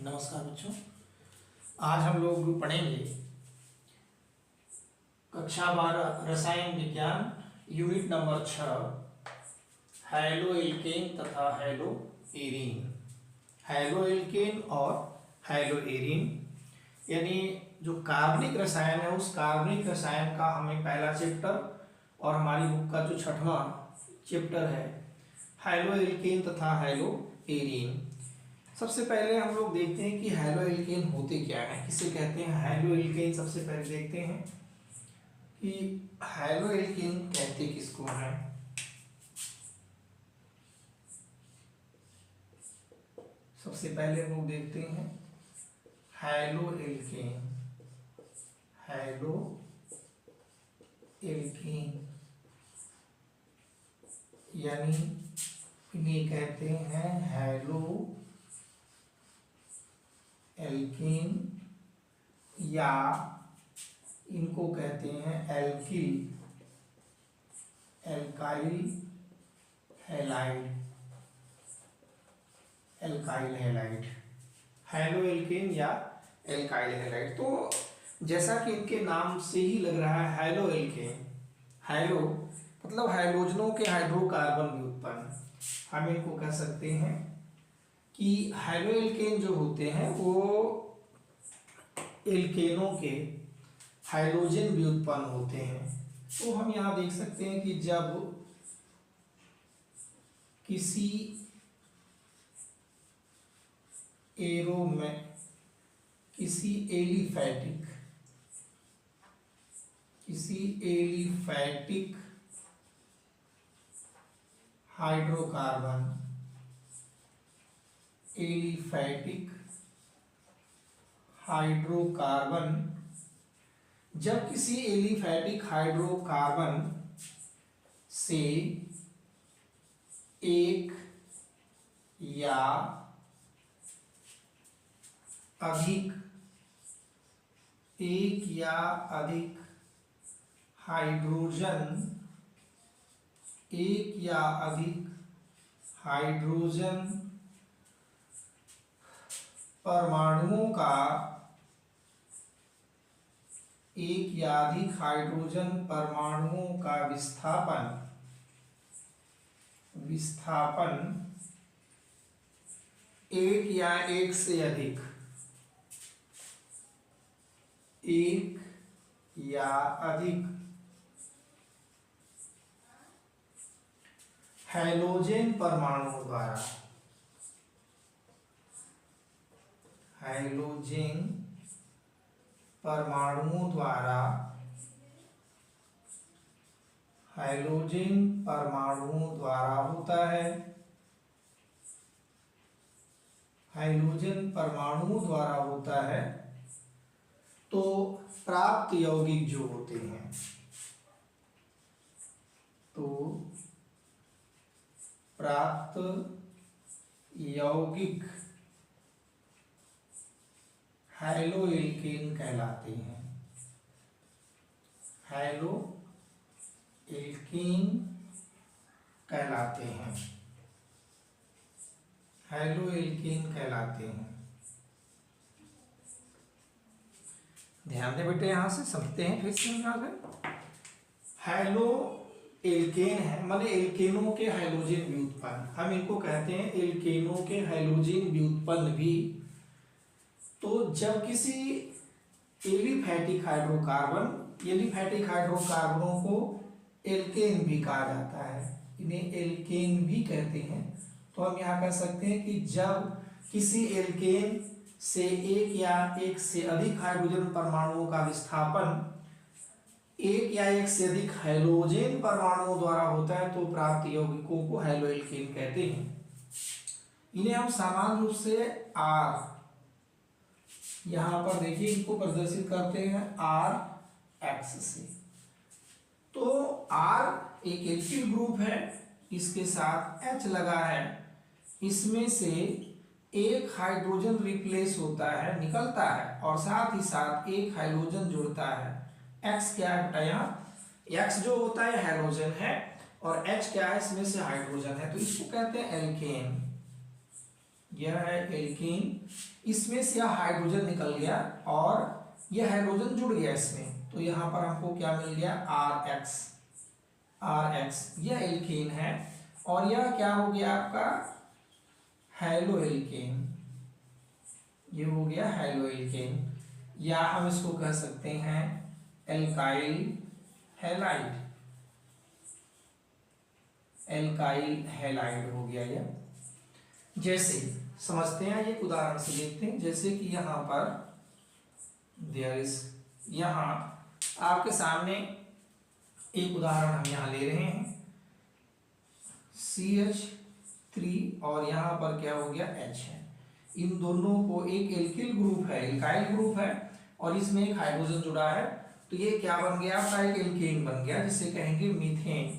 नमस्कार बच्चों। आज हम लोग पढ़ेंगे कक्षा 12 रसायन विज्ञान यूनिट नंबर 6 हैलो एल्केन तथा हैलो एरीन। हैलो एल्केन और हैलो एरीन यानी जो कार्बनिक रसायन है उस कार्बनिक रसायन का हमें पहला चैप्टर और हमारी बुक का जो 6वां चैप्टर है हैलो एल्केन तथा हैलो एरीन। सबसे पहले हम लोग देखते हैं कि हैलो एल्केन होते क्या हैं, किसे कहते हैं हैलो एल्केन। सबसे पहले देखते हैं कि हैलो एल्केन कहते किसको हैं। सबसे पहले हम लोग देखते हैं हैलो एल्केन। हैलो एल्केन यानी इन्हें कहते हैं हैलो एल्केन या इनको कहते हैं alkyl alkyl halide. Alkyl halide haloalkane या एल्काइल हैलाइड। तो जैसा कि इनके नाम से ही लग रहा है हैलो एल्केन, हैलो मतलब हाइड्रोजनों के हाइड्रोकार्बन भी उत्पन्न, हम इनको कह सकते हैं कि हैलो एल्केन जो होते हैं वो एल्केनों के हाइड्रोजन भी उत्पन्न होते हैं। तो हम यहाँ देख सकते हैं कि जब किसी एलिफैटिक हाइड्रोकार्बन जब किसी एलिफैटिक हाइड्रोकार्बन से एक या अधिक हाइड्रोजन परमाणुओं का विस्थापन एक या एक या अधिक हैलोजन परमाणुओं द्वारा होता है। तो प्राप्त यौगिक जो होते हैं हैलो एल्केन कहलाते हैं। हैलो एल्केन कहलाते हैं। ध्यान दे बेटे, यहां से समझते हैं फिर से हम हैलो एल्केन है माने एल्केनों के हाइड्रोजन व्युत्पन्न, हम इनको कहते हैं एल्केनों के हाइड्रोजन व्युत्पन्न भी। तो जब किसी एलिफैटिक हाइड्रोकार्बनों को एल्केन भी कहा जाता है, इन्हें एल्केन भी कहते हैं। तो हम यहाँ कह सकते हैं कि जब किसी एल्केन से एक या एक से अधिक हाइड्रोजन परमाणुओं का विस्थापन एक या एक से अधिक हैलोजन परमाणुओं द्वारा होता है तो प्राप्त यौगिकों को हैलो एल्केन कहते हैं। इन्हें हम सामान्य रूप से R, यहां पर देखिए इनको प्रदर्शित करते हैं RX से। तो R एक एल्किल ग्रुप है, इसके साथ H लगा है, इसमें से एक हाइड्रोजन रिप्लेस होता है, निकलता है, और साथ ही साथ एक हाइड्रोजन जुड़ता है। X क्या है बेटा, यहाँ X जो होता है हाइड्रोजन है और H क्या है, इसमें से हाइड्रोजन है, तो इसको कहते हैं एल्केन। यह है एल्केन, इसमें से यह हाइड्रोजन निकल गया और यह हाइड्रोजन जुड़ गया इसमें, तो यहाँ पर हमको क्या मिल गया RH। यह एल्केन है और यह क्या हो गया आपका हैलो एल्केन, ये हो गया हैलो एल्केन, या हम इसको कह सकते हैं एल्काइल हैलाइड, एल्काइल हैलाइड हो गया यह। जैसे समझते हैं, एक उदाहरण से देखते हैं, जैसे कि यहाँ पर देयर इज, यहाँ आपके सामने एक उदाहरण हम यहाँ ले रहे हैं CH3 और यहाँ पर क्या हो गया H है, इन दोनों को एक एल्किल ग्रुप है, एल्काइल ग्रुप है और इसमें एक हाइड्रोजन जुड़ा है, तो ये क्या बन गया आपका एक एल्केन बन गया, जिसे कहेंगे मीथेन,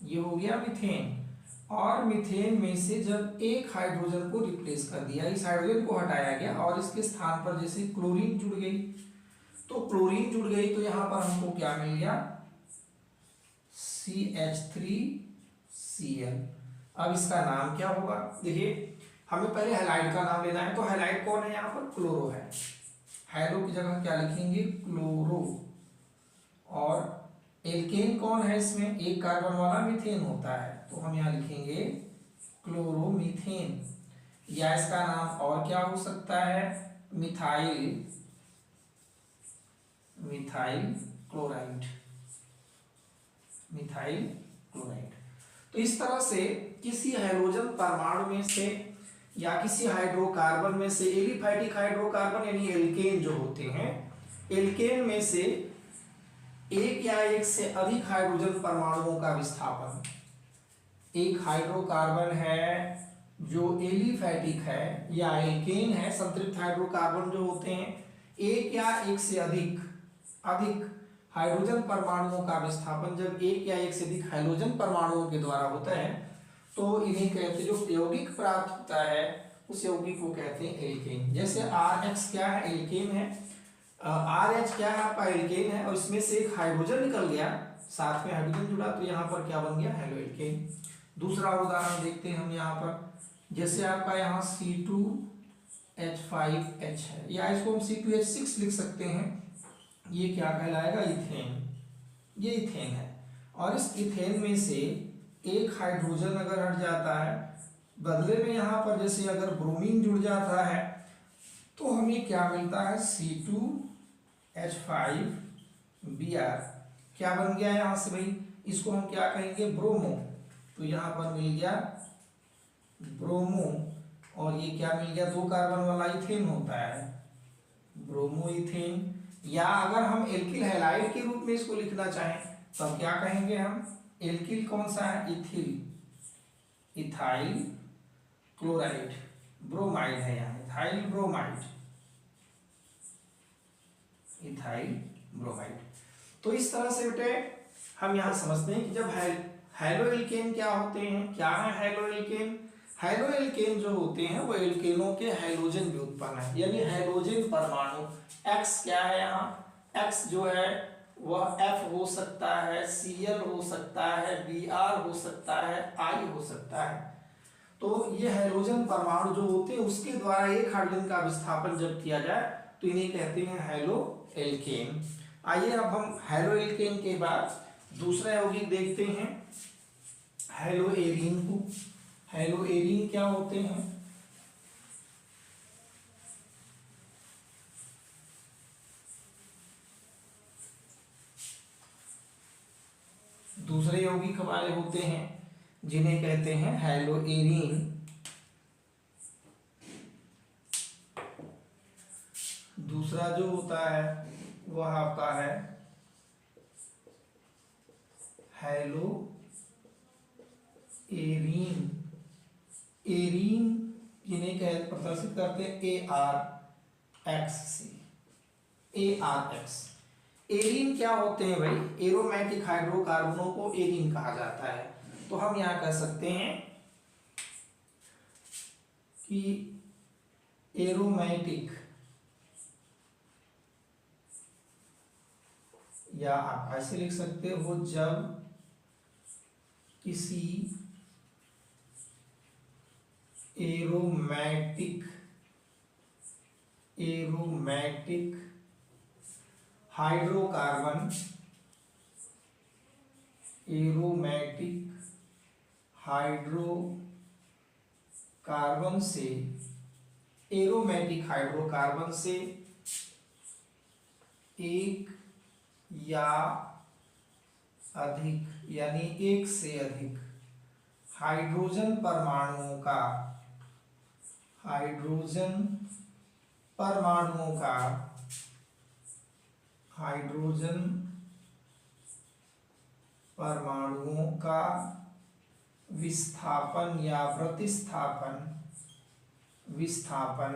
ये हो गया मीथेन। और मीथेन में से जब एक हाइड्रोजन को रिप्लेस कर दिया, इस हाइड्रोजन को हटाया गया और इसके स्थान पर जैसे क्लोरीन जुड़ गई, तो क्लोरीन जुड़ गई तो यहाँ पर हमको क्या मिल गया CH3Cl। अब इसका नाम क्या होगा, देखिए हमें पहले हैलाइड का नाम लेना है, तो हैलाइड कौन है यहाँ पर क्लोरो है, हैलो की जगह क्या लिखेंगे क्लोरो, और एल्केन कौन है इसमें एक कार्बन वाला मीथेन होता है, तो हम यहाँ लिखेंगे क्लोरोमीथेन, या इसका नाम और क्या हो सकता है मिथाइल क्लोराइड, मिथाइल क्लोराइड। तो इस तरह से किसी हाइड्रोजन परमाणु में से या किसी हाइड्रोकार्बन में से, एलिफैटिक हाइड्रोकार्बन यानी एल्केन जो होते हैं, एल्केन में से एक या एक से अधिक हाइड्रोजन परमाणुओं का विस्थापन, एक हाइड्रोकार्बन है जो एलिफैटिक है या एल्केन है, संतृप्त हाइड्रोकार्बन जो होते हैं, एक या एक से अधिक हाइड्रोजन परमाणुओं का विस्थापन जब एक या एक से अधिक हाइड्रोजन परमाणुओं के द्वारा होता है, तो इन्हें कहते हैं, जो यौगिक प्राप्त होता है उस यौगिक को कहते हैं एल्केन। जैसे RH क्या है एल्केन है, RH क्या है आपका एल्केन है, और इसमें से एक हाइड्रोजन निकल गया, साथ में हाइड्रोजन जुड़ा, तो यहाँ पर क्या बन गया हैलो एल्केन। दूसरा उदाहरण देखते हैं हम यहाँ पर, जैसे आपका यहाँ C2H5H है, या इसको हम C2H6 लिख सकते हैं, ये क्या कहलाएगा इथेन, ये इथेन है, और इस इथेन में से एक हाइड्रोजन अगर हट जाता है, बदले में यहाँ पर जैसे अगर ब्रोमीन जुड़ जाता है, तो हमें क्या मिलता है C2H5Br, क्या बन गया यहाँ से भाई, इसको हम क्या कहेंगे ब्रोमो, तो यहाँ पर मिल गया ब्रोमो, और ये क्या मिल गया दो कार्बन वाला इथेन होता है ब्रोमो इथेन। या अगर हम एल्किल हैलाइड के रूप में इसको लिखना चाहें तो हम क्या कहेंगे, हम एल्किल कौन सा है इथाइल क्लोराइड, ब्रोमाइड है यहाँ इथाइल ब्रोमाइड। तो इस तरह से बेटे हम यहाँ समझते हैं कि जब हैलो एल्केन क्या होते हैं, क्या है हैलो एल्केन, हैलो एल्केन जो होते हैं वो एल्केनों के हाइड्रोजन व्युत्पन्न है, यानी हाइड्रोजन परमाणु X क्या है यहाँ, X जो है वह F हो सकता है, Cl हो सकता है, Br हो सकता है, I हो सकता है। तो ये हाइड्रोजन परमाणु जो होते हैं उसके द्वारा एक हाइड्रोजन का विस्थापन जब किया जाए तो इन्हें कहते हैं हैलो एल्केन। आइए अब हम हैलो एल्केन के बाद दूसरा यौगिक देखते हैं हैलो एरीन को। हैलो एरीन क्या होते हैं, दूसरे यौगिक हमारे होते हैं जिन्हें कहते हैं हैलो एरीन। दूसरा जो होता है वह आपका है हैलो एरीन। एरीन जिन्हें प्रदर्शित करते हैं ARX से, ARX। एरीन क्या होते हैं भाई, एरोमेटिक हाइड्रोकार्बनों को एरीन कहा जाता है। तो हम यहाँ कह सकते हैं कि एरोमेटिक, या आप ऐसे लिख सकते हो जब किसी एरोमेटिक हाइड्रोकार्बन, एरोमेटिक हाइड्रोकार्बन से, एरोमेटिक हाइड्रोकार्बन से एक या अधिक यानी एक से अधिक हाइड्रोजन परमाणुओं का, हाइड्रोजन परमाणुओं का विस्थापन या विस्थापन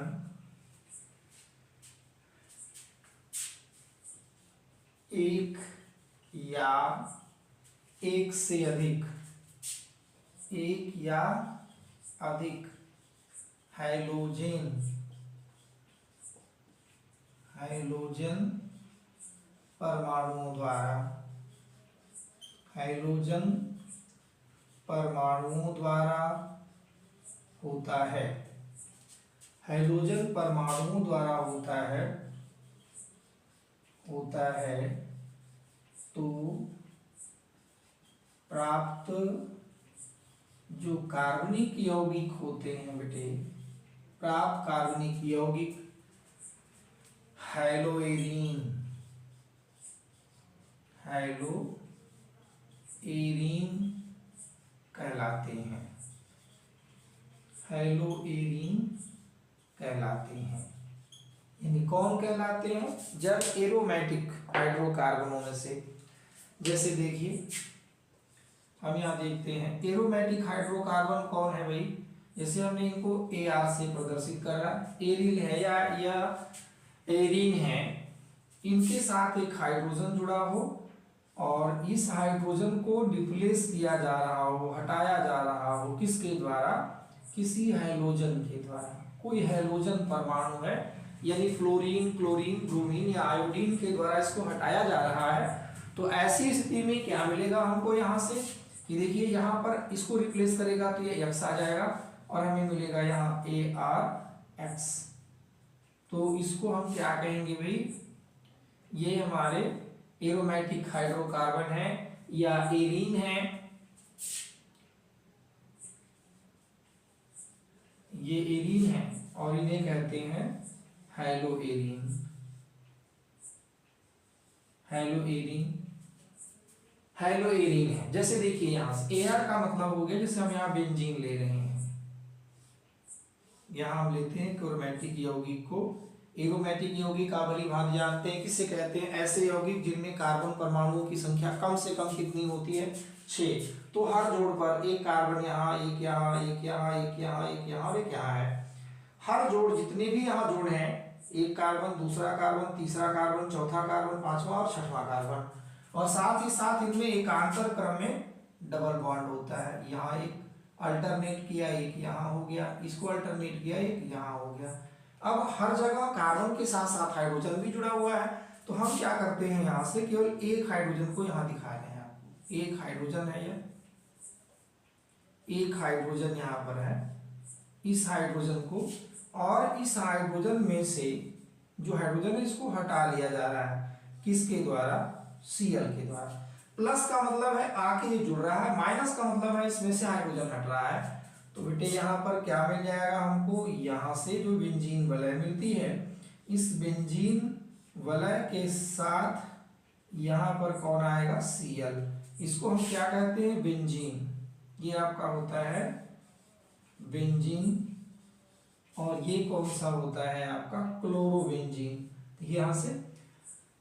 एक या एक से अधिक, एक या अधिक हैलोजन परमाणुओं द्वारा होता है, हैलोजन परमाणुओं द्वारा होता है तो प्राप्त जो कार्बनिक यौगिक होते हैं बेटे, प्राप्त कार्बनिक यौगिक हैलोएरीन कहलाते हैं, हैलोएरीन कहलाते हैं। यानी कौन कहलाते हैं? जब एरोमेटिक हाइड्रोकार्बनों में से, जैसे देखिए हम यहाँ देखते हैं एरोमेटिक हाइड्रोकार्बन कौन है भाई, जैसे हमने इनको AR से प्रदर्शित कर रहा है, एरिल है या एरीन है, इनके साथ एक हाइड्रोजन जुड़ा हो और इस हाइड्रोजन को रिप्लेस किया जा रहा हो, हटाया जा रहा हो, किसके द्वारा? किसी हैलोजन के द्वारा। कोई हैलोजन परमाणु है यानी फ्लोरीन, क्लोरीन, ब्रोमीन या आयोडीन के द्वारा इसको हटाया जा रहा है, तो ऐसी स्थिति में क्या मिलेगा हमको यहाँ से कि देखिए यहाँ पर इसको रिप्लेस करेगा तो ये X आ जाएगा और हमें मिलेगा यहाँ ARX। तो इसको हम क्या कहेंगे भाई? ये हमारे एरोमेटिक हाइड्रोकार्बन है या एरीन है, ये एरीन है और इन्हें कहते हैं हैलोएरीन। हैलोएरीन है। जैसे देखिए यहां से AR का मतलब हो गया, जैसे हम यहाँ बेंजीन ले रहे हैं, यहाँ हम लेते हैं एरोमेटिक यौगिक को। एरोमेटिक यौगिक आप भली भांति जानते हैं किससे कहते हैं? ऐसे यौगिक जिनमें कार्बन परमाणुओं की संख्या कम से कम कितनी होती है? 6। तो हर जोड़ पर एक कार्बन यहाँ, एक यहाँ, एक यहाँ, एक यहाँ, एक यहाँ और एक यहाँ है। हर जोड़, जितने भी यहाँ जोड़ हैं, एक कार्बन, दूसरा कार्बन, तीसरा कार्बन, चौथा कार्बन, पांचवा और छठवां कार्बन, और साथ ही साथ इनमें एकांतर क्रम में डबल बॉन्ड होता है। यहाँ एक अल्टरनेट किया, एक यहाँ हो गया, इसको अल्टरनेट किया, एक यहाँ हो गया। अब हर जगह कार्बन के साथ साथ हाइड्रोजन भी जुड़ा हुआ है, तो हम क्या करते हैं, यहाँ से केवल एक हाइड्रोजन को यहाँ दिखा रहे हैं आपको। एक हाइड्रोजन है यह, एक हाइड्रोजन यहाँ पर है, इस हाइड्रोजन को, और इस हाइड्रोजन में से जो हाइड्रोजन है इसको हटा लिया जा रहा है, किसके द्वारा? Cl के द्वारा। प्लस का मतलब है आके जुड़ रहा है, माइनस का मतलब है इसमें से हाइड्रोजन हट रहा है। तो बेटे यहाँ पर क्या मिल जाएगा हमको? यहाँ से जो बेंजीन वलय मिलती है, इस बेंजीन वलय के साथ यहाँ पर कौन आएगा? Cl। इसको हम क्या कहते हैं? बेंजीन। ये आपका होता है बेंजीन, और ये कौन सा होता है आपका? क्लोरोबेंजीन। ये यहाँ से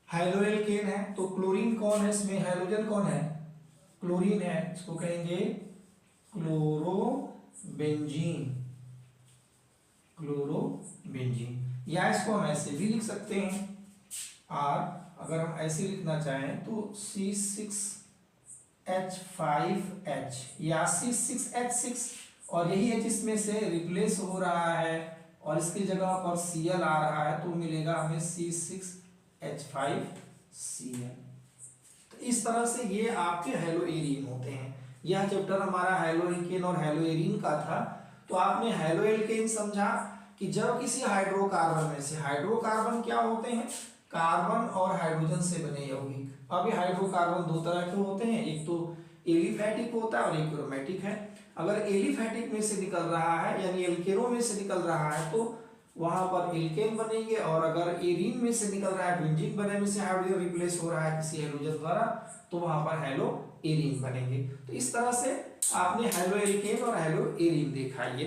हाइड्रोएल्केन है, तो क्लोरीन कौन है इसमें? हैलोजन कौन है? क्लोरीन है, इसको कहेंगे क्लोरोबेंजीन। क्लोरोबेंजीन, या इसको हम ऐसे भी लिख सकते हैं, और अगर हम ऐसे लिखना चाहें तो C6H5H या C6H6, और यही H इसमें से रिप्लेस हो रहा है और इसकी जगह पर Cl आ रहा है, तो मिलेगा हमें C6H5Cl। तो इस तरह से ये आपके हैलोएरीन होते हैं। यह चैप्टर हमारा हैलोएल्केन और हैलोएरीन का था। तो तो आपने हैलो एल्केन समझा कि जब किसी हाइड्रोकार्बन में से, हाइड्रोकार्बन क्या होते हैं, कार्बन और हाइड्रोजन से बने यौगिक। अब ये हाइड्रोकार्बन दो तरह के होते हैं, एक तो एलिफैटिक होता है और एक एरोमेटिक है। अगर एलिफैटिक में से निकल रहा है यानी एल्केनो में से निकल रहा है तो वहां पर एल्केन बनेंगे, और अगर एरीन में से निकल रहा है, बेंजीन बनने से हाइड्रोजन रिप्लेस हो रहा है किसी हाइड्रोजन द्वारा, तो वहां पर हैलो एरीन बनेंगे। तो इस तरह से आपने हैलो एल्केन और हैलो एरीन देखा। ये